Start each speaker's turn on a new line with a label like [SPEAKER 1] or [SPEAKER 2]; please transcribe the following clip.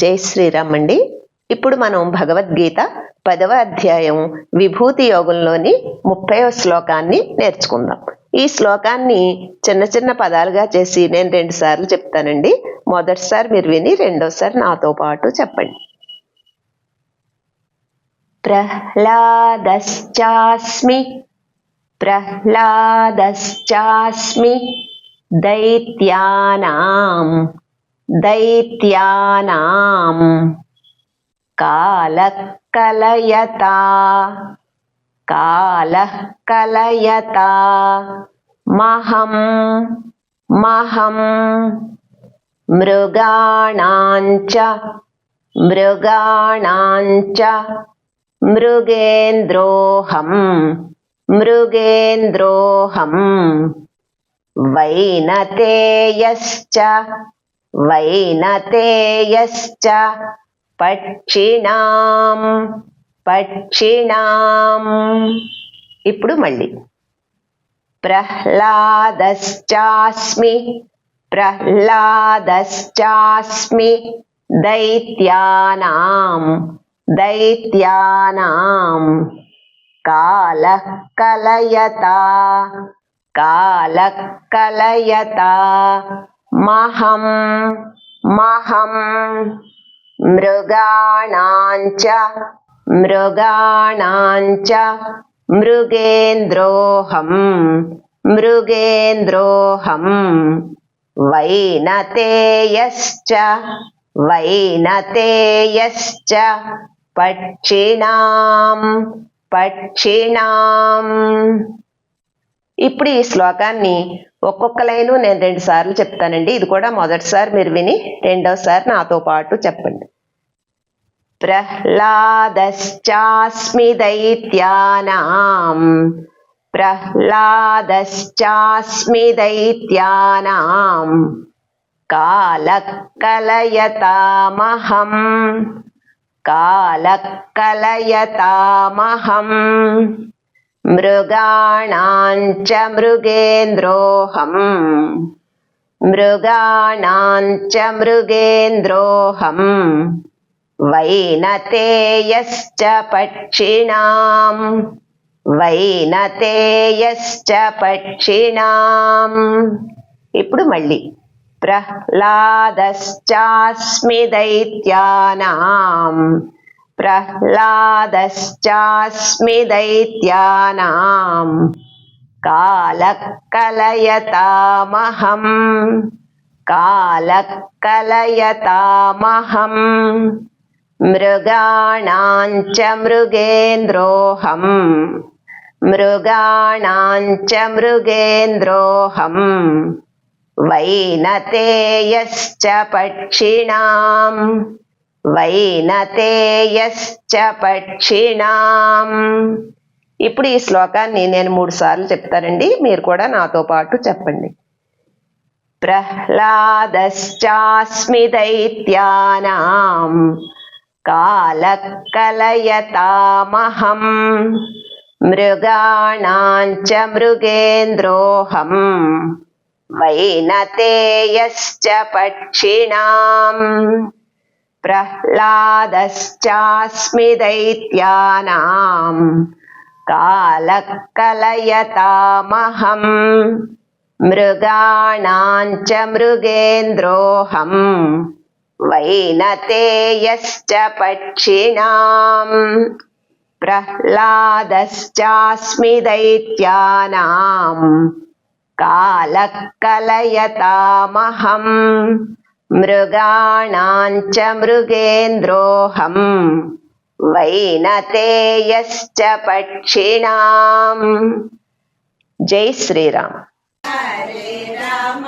[SPEAKER 1] జై శ్రీరామ్ అండి. ఇప్పుడు మనం భగవద్గీత 10వ అధ్యాయం విభూతి యోగంలోని 30వ శ్లోకాన్ని నేర్చుకుందాం. ఈ శ్లోకాన్ని చిన్న చిన్న పదాలుగా చేసి నేను 2 సార్లు చెప్తానండి. మొదటిసారి మీరు విని రెండోసారి నాతో పాటు చెప్పండి. ప్రహ్లాదశ్చాస్మి ప్రహ్లాదశ్చాస్మి దైత్యానాం కాలః కలయతా మహం మృగాణాంచ మృగేంద్రోహం వైనతేయశ్చ పక్షిణాం. ఇప్పుడు మళ్ళీ ప్రహ్లాదశ్చాస్మి దైత్యానాం కాలః కలయతా మహం మృగాణాంచ మృగేంద్రోహం వైనతేయశ్చ పక్షిణాం. ఇప్పుడు ఈ శ్లోకాన్ని ఒక్కొక్క లైను నేను 2 సార్లు చెప్తానండి. ఇది కూడా మొదటిసారి మీరు విని రెండోసారి నాతో పాటు చెప్పండి. ప్రహ్లాదశ్చాస్మి దైత్యానాం కాలః కలయతా మహం మృగాణాంచ మృగేంద్రోహం వైనతేయశ్చ పక్షిణాం. ఇప్పుడు మళ్ళీ ప్రహ్లాదశ్చాస్మి దైత్యానాం కాలః కలయతా మహం మృగాణాంచ మృగేంద్రోహం వైనతేయశ్చ పక్షిణాం. ఇప్పుడు ఈ శ్లోకాన్ని నేను 3 సార్లు చెప్తానండి. మీరు కూడా నాతో పాటు చెప్పండి. ప్రహ్లాదశ్చాస్మి దైత్యానాం కాలః కలయతా మహం మృగాణాంచ మృగేంద్రోహం వైనతేయశ్చ పక్షిణాం. ప్రహ్లాదశ్చాస్మి దైత్యానాం కాలః కలయతా మహం మృగాణాంచ మృగేంద్రోహం వైనతేయశ్చ పక్షిణాం. ప్రహ్లాదశ్చాస్మి దైత్యానాం కాలః కలయతా మహం మృగాణాంచ మృగేంద్రోహం వైనతేయశ్చ పక్షిణాం. జై శ్రీరామ్.
[SPEAKER 2] హరే రామ